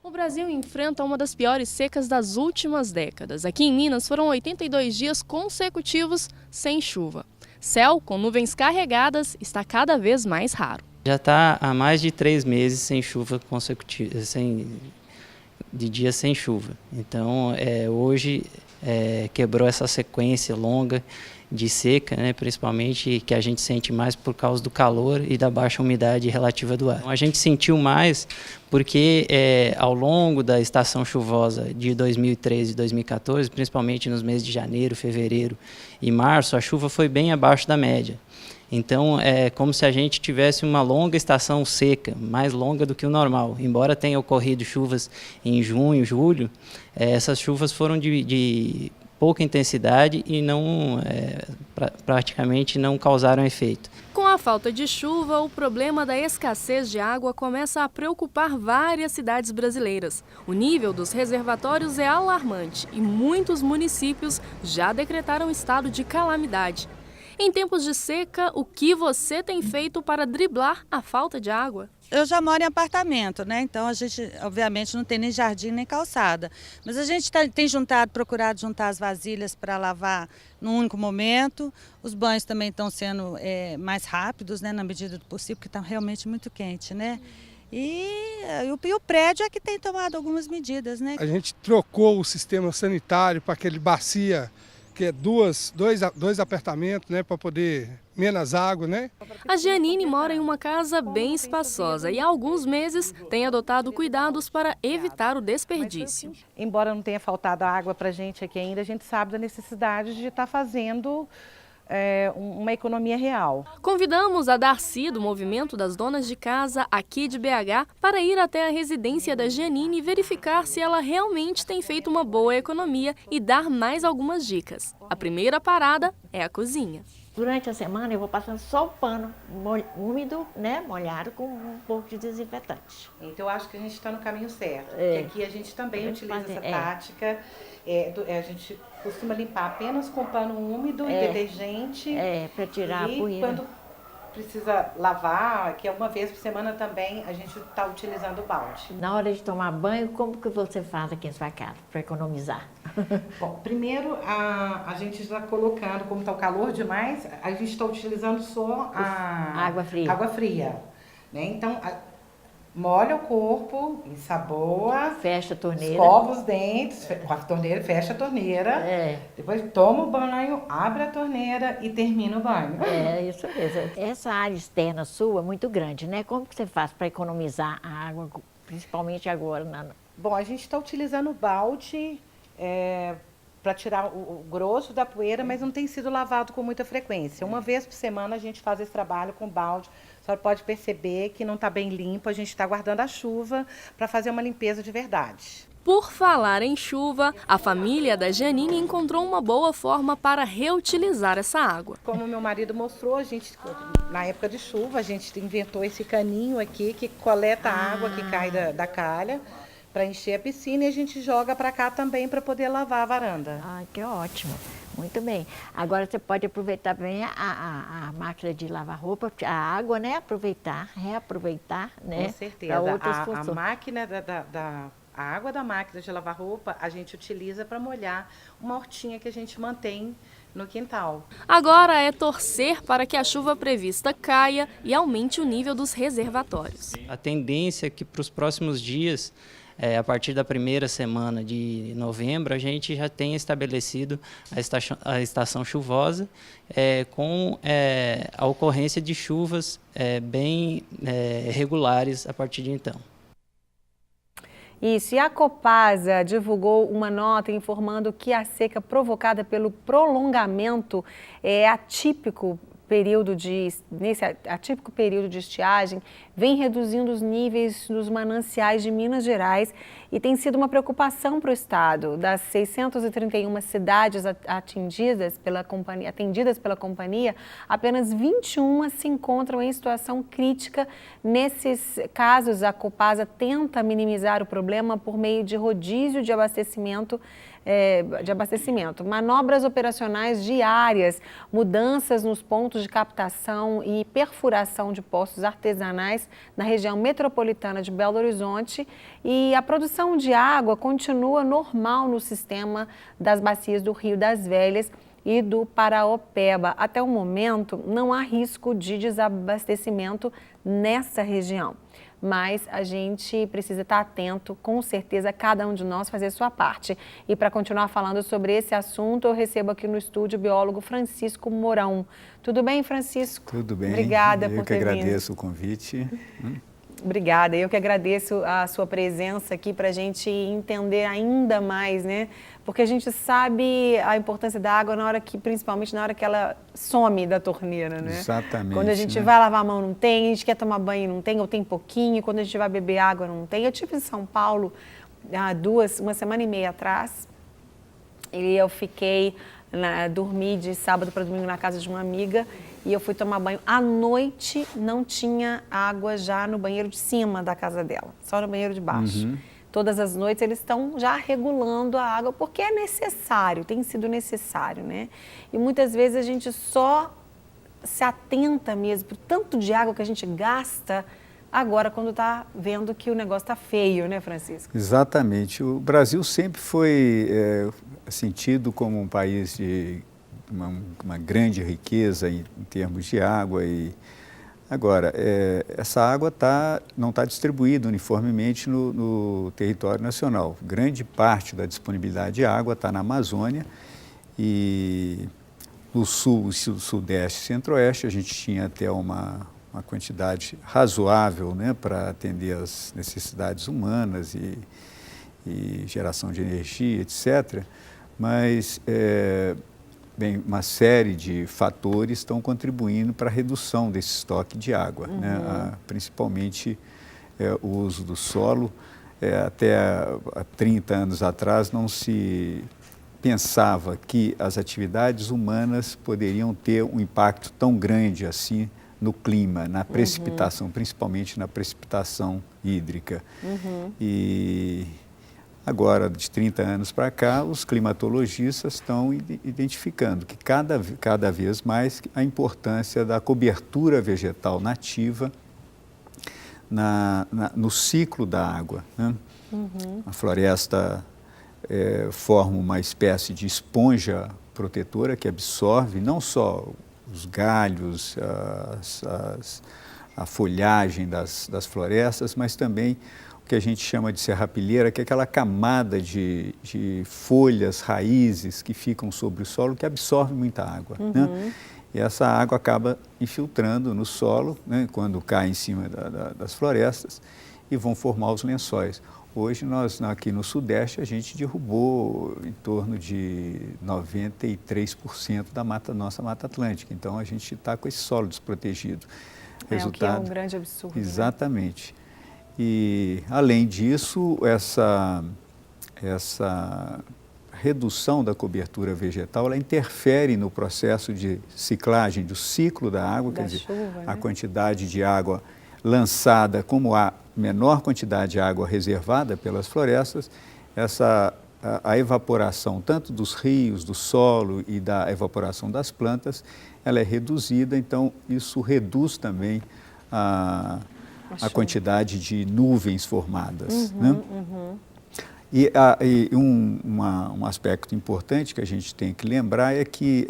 O Brasil enfrenta uma das piores secas das últimas décadas. Aqui em Minas foram 82 dias consecutivos sem chuva. Céu com nuvens carregadas está cada vez mais raro. Já está há mais de 3 meses sem chuva consecutiva, de dias sem chuva. Então, hoje quebrou essa sequência longa de seca, né, principalmente que a gente sente mais por causa do calor e da baixa umidade relativa do ar. Então, a gente sentiu mais porque ao longo da estação chuvosa de 2013 e 2014, principalmente nos meses de janeiro, fevereiro e março, a chuva foi bem abaixo da média. Então, é como se a gente tivesse uma longa estação seca, mais longa do que o normal. Embora tenha ocorrido chuvas em junho, julho, essas chuvas foram de pouca intensidade e praticamente não causaram efeito. Com a falta de chuva, o problema da escassez de água começa a preocupar várias cidades brasileiras. O nível dos reservatórios é alarmante e muitos municípios já decretaram estado de calamidade. Em tempos de seca, o que você tem feito para driblar a falta de água? Eu já moro em apartamento, né? Então a gente, obviamente, não tem nem jardim nem calçada. Mas a gente tem procurado juntar as vasilhas para lavar num único momento. Os banhos também estão sendo mais rápidos, né? Na medida do possível, porque está realmente muito quente, né? E o prédio é que tem tomado algumas medidas, né? A gente trocou o sistema sanitário para aquele bacia, que é dois apartamentos, né, para poder menos água, né? A Gianine mora em uma casa bem espaçosa e há alguns meses tem adotado cuidados para evitar o desperdício. Embora não tenha faltado água para a gente aqui ainda, a gente sabe da necessidade de estar fazendo uma economia real. Convidamos a Darcy, do Movimento das Donas de Casa, aqui de BH, para ir até a residência da Gianine e verificar se ela realmente tem feito uma boa economia e dar mais algumas dicas. A primeira parada é a cozinha. Durante a semana eu vou passando só o pano úmido, né, molhado, com um pouco de desinfetante. Então eu acho que a gente está no caminho certo. Porque aqui a gente também utiliza essa tática. A gente costuma limpar apenas com pano úmido e detergente. Para tirar a poeira. Quando precisa lavar, que é uma vez por semana também, a gente está utilizando o balde. Na hora de tomar banho, como que você faz aqui em sua casa para economizar? Bom, primeiro a gente está colocando, como está o calor demais, a gente está utilizando só a água fria. Né? Então, molha o corpo, ensaboa, fecha a torneira, escova os dentes, fecha a torneira, depois toma o banho, abre a torneira e termina o banho. É isso mesmo. Essa área externa sua é muito grande, né? Como que você faz para economizar a água, principalmente agora? Bom, a gente está utilizando o balde para tirar o grosso da poeira, mas não tem sido lavado com muita frequência. Uma vez por semana a gente faz esse trabalho com balde. A senhora pode perceber que não está bem limpo, a gente está aguardando a chuva para fazer uma limpeza de verdade. Por falar em chuva, a família da Gianine encontrou uma boa forma para reutilizar essa água. Como meu marido mostrou, a gente, na época de chuva, a gente inventou esse caninho aqui que coleta a água que cai da calha para encher a piscina e a gente joga para cá também para poder lavar a varanda. Ah, que ótimo. Muito bem. Agora você pode aproveitar bem a máquina de lavar roupa, a água, né? Reaproveitar, né? Com certeza. A máquina a água da máquina de lavar roupa a gente utiliza para molhar uma hortinha que a gente mantém no quintal. Agora é torcer para que a chuva prevista caia e aumente o nível dos reservatórios. A tendência é que para os próximos dias, a partir da primeira semana de novembro, a gente já tenha estabelecido a estação chuvosa com a ocorrência de chuvas bem regulares a partir de então. Isso, e a Copasa divulgou uma nota informando que a seca provocada pelo prolongamento atípico período de estiagem vem reduzindo os níveis dos mananciais de Minas Gerais e tem sido uma preocupação para o estado. Das 631 cidades atendidas pela companhia, apenas 21 se encontram em situação crítica. Nesses casos, a Copasa tenta minimizar o problema por meio de rodízio de abastecimento, manobras operacionais diárias, mudanças nos pontos pontos de captação e perfuração de poços artesanais na região metropolitana de Belo Horizonte e a produção de água continua normal no sistema das bacias do Rio das Velhas e do Paraopeba. Até o momento, não há risco de desabastecimento nessa região. Mas a gente precisa estar atento, com certeza, cada um de nós fazer sua parte. E para continuar falando sobre esse assunto, eu recebo aqui no estúdio o biólogo Francisco Mourão. Tudo bem, Francisco? Tudo bem. Obrigada por ter vindo. Eu que agradeço o convite. Obrigada, eu que agradeço a sua presença aqui para a gente entender ainda mais, né? Porque a gente sabe a importância da água principalmente na hora que ela some da torneira, né? Exatamente. Quando a gente vai lavar a mão não tem, a gente quer tomar banho não tem, ou tem pouquinho, quando a gente vai beber água não tem. Eu estive em São Paulo há uma semana e meia atrás e eu dormi de sábado para domingo na casa de uma amiga e eu fui tomar banho. À noite não tinha água já no banheiro de cima da casa dela, só no banheiro de baixo. Uhum. Todas as noites eles estão já regulando a água porque é necessário, tem sido necessário, né? E muitas vezes a gente só se atenta mesmo pro tanto de água que a gente gasta agora quando está vendo que o negócio está feio, né, Francisco? Exatamente. O Brasil sempre foi sentido como um país de uma grande riqueza em termos de água. Agora, essa água não está distribuída uniformemente no território nacional. Grande parte da disponibilidade de água está na Amazônia e no sul, sudeste e centro-oeste a gente tinha até uma quantidade razoável, né, para atender às necessidades humanas e geração de energia, etc. Mas uma série de fatores estão contribuindo para a redução desse estoque de água, né? Principalmente o uso do solo. Até há 30 anos atrás não se pensava que as atividades humanas poderiam ter um impacto tão grande assim no clima, na precipitação, principalmente na precipitação hídrica. E agora, de 30 anos para cá, os climatologistas estão identificando que cada vez mais a importância da cobertura vegetal nativa no ciclo da água, né? A floresta forma uma espécie de esponja protetora que absorve não só os galhos, a folhagem das florestas, mas também o que a gente chama de serrapilheira, que é aquela camada de folhas, raízes que ficam sobre o solo, que absorve muita água, né? E essa água acaba infiltrando no solo, né, quando cai em cima das florestas e vão formar os lençóis. Hoje, nós aqui no Sudeste, a gente derrubou em torno de 93% da nossa Mata Atlântica. Então, a gente está com esse solo desprotegido. O que é um grande absurdo. Exatamente. Né? E, além disso, essa redução da cobertura vegetal, ela interfere no processo de ciclagem, do ciclo da água, quer dizer, a quantidade de água lançada, como a menor quantidade de água reservada pelas florestas, a evaporação tanto dos rios, do solo e da evaporação das plantas, ela é reduzida, então isso reduz também a quantidade de nuvens formadas. Né? E um aspecto importante que a gente tem que lembrar é que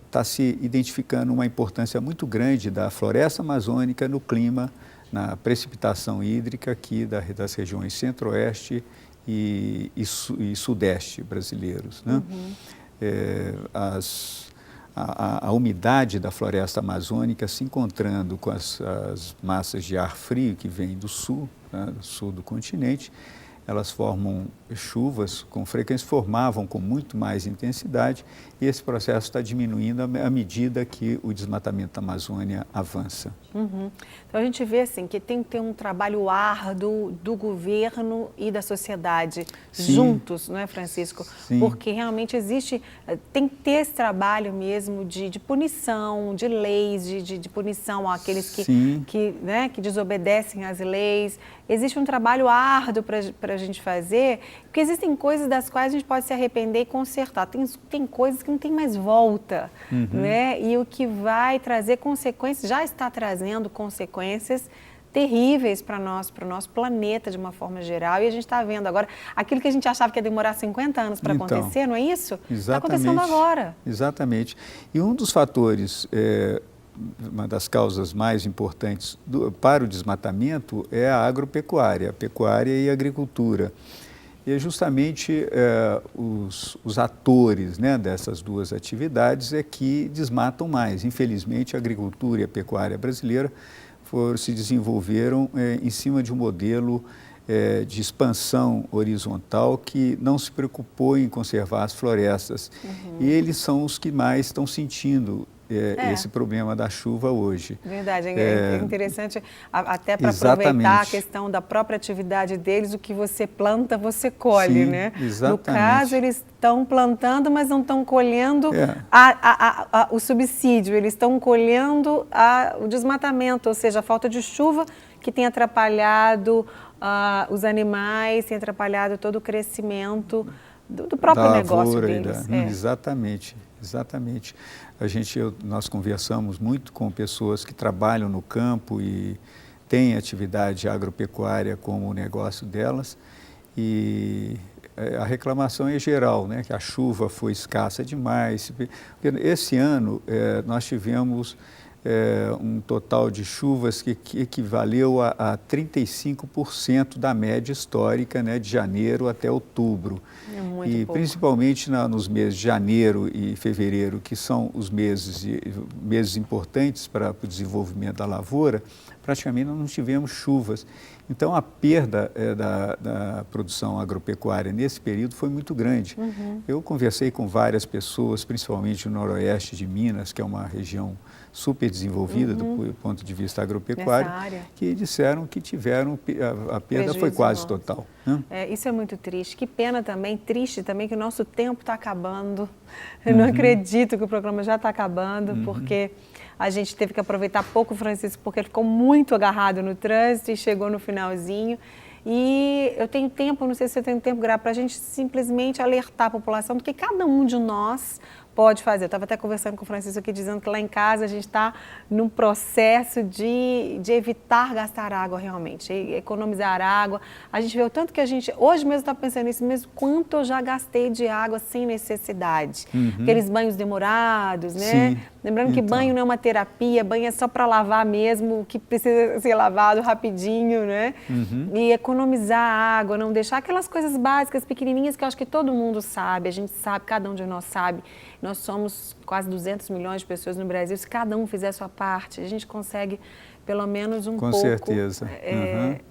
está se identificando uma importância muito grande da floresta amazônica no clima, na precipitação hídrica aqui das regiões centro-oeste e sudeste brasileiros, né? A umidade da floresta amazônica se encontrando com as massas de ar frio que vêm do sul, né, do sul do continente, elas formam chuvas com frequência, formavam com muito mais intensidade e esse processo está diminuindo à medida que o desmatamento da Amazônia avança. Então a gente vê assim que tem que ter um trabalho árduo do governo e da sociedade juntos, não é, Francisco? Sim. Porque realmente tem que ter esse trabalho mesmo de punição, de leis, de punição àqueles que desobedecem às leis. Existe um trabalho árduo para a gente fazer, porque existem coisas das quais a gente pode se arrepender e consertar. Tem coisas que não tem mais volta, né? E o que vai trazer consequências, já está trazendo consequências terríveis para o nosso planeta de uma forma geral, e a gente está vendo agora, aquilo que a gente achava que ia demorar 50 anos para acontecer, não é isso? Está acontecendo agora. Exatamente. E um dos fatores, uma das causas mais importantes para o desmatamento é a agropecuária, a pecuária e a agricultura. E é justamente os atores, né, dessas duas atividades é que desmatam mais. Infelizmente, a agricultura e a pecuária brasileira se desenvolveram em cima de um modelo de expansão horizontal que não se preocupou em conservar as florestas. E eles são os que mais estão sentindo esse problema da chuva hoje. Verdade, é interessante até para aproveitar a questão da própria atividade deles, o que você planta, você colhe, sim, né? Exatamente. No caso, eles estão plantando, mas não estão colhendo o subsídio, eles estão colhendo o desmatamento, ou seja, a falta de chuva que tem atrapalhado os animais, tem atrapalhado todo o crescimento do próprio negócio deles. Exatamente, exatamente. Nós conversamos muito com pessoas que trabalham no campo e têm atividade agropecuária como negócio delas, e a reclamação é geral, né, que a chuva foi escassa demais. Esse ano nós tivemos um total de chuvas que equivaleu a 35% da média histórica, né, de janeiro até outubro. É muito e pouco. Principalmente nos meses de janeiro e fevereiro, que são os meses importantes para o desenvolvimento da lavoura, praticamente nós não tivemos chuvas. Então, a perda da produção agropecuária nesse período foi muito grande. Eu conversei com várias pessoas, principalmente no noroeste de Minas, que é uma região super desenvolvida do ponto de vista agropecuário, que disseram que a perda foi quase total. Né? Isso é muito triste. Que pena também, triste também que o nosso tempo está acabando. Eu não acredito que o programa já está acabando, porque a gente teve que aproveitar pouco o Francisco, porque ele ficou muito agarrado no trânsito e chegou no finalzinho. E eu tenho tempo, não sei se você tem tempo, Gra, para a gente simplesmente alertar a população do que cada um de nós pode fazer. Eu estava até conversando com o Francisco aqui, dizendo que lá em casa a gente está num processo de evitar gastar água realmente, economizar água. A gente vê o tanto que a gente, hoje mesmo está pensando nisso mesmo, quanto eu já gastei de água sem necessidade. Aqueles banhos demorados, né? Sim. Lembrando que banho não é uma terapia, banho é só para lavar mesmo, que precisa ser lavado rapidinho, né? E economizar água, não deixar aquelas coisas básicas, pequenininhas, que eu acho que todo mundo sabe, a gente sabe, cada um de nós sabe. Nós somos quase 200 milhões de pessoas no Brasil. Se cada um fizer a sua parte, a gente consegue pelo menos um pouco, certeza.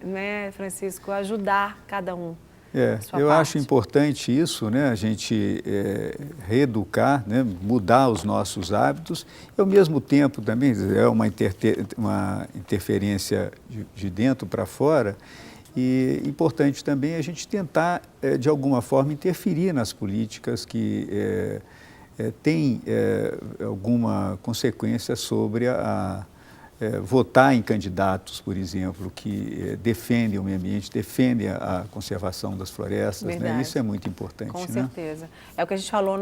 Né, Francisco, ajudar cada um. Eu acho importante isso, né, a gente reeducar, né, mudar os nossos hábitos, e ao mesmo tempo também é uma interferência de dentro para fora. E importante também a gente tentar, de alguma forma, interferir nas políticas que têm alguma consequência sobre votar em candidatos, por exemplo, que defendem o meio ambiente, defendem a conservação das florestas, né? Isso é muito importante. Com certeza. É o que a gente falou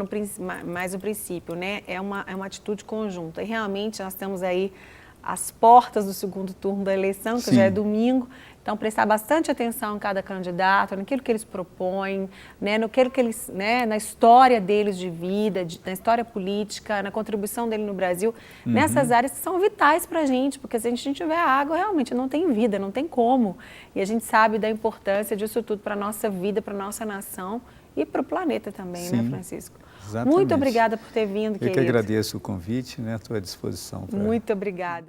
mais no princípio, né? É uma atitude conjunta. E realmente nós estamos aí às portas do segundo turno da eleição, que já é domingo. Então, prestar bastante atenção em cada candidato, naquilo que eles propõem, né, naquilo que eles, né, na história deles de vida, na história política, na contribuição dele no Brasil, nessas áreas que são vitais para a gente, porque se a gente não tiver água, realmente não tem vida, não tem como. E a gente sabe da importância disso tudo para a nossa vida, para a nossa nação e para o planeta também, né, Francisco? Exatamente. Muito obrigada por ter vindo, querido. Eu que agradeço o convite, né, à tua disposição. Muito obrigada.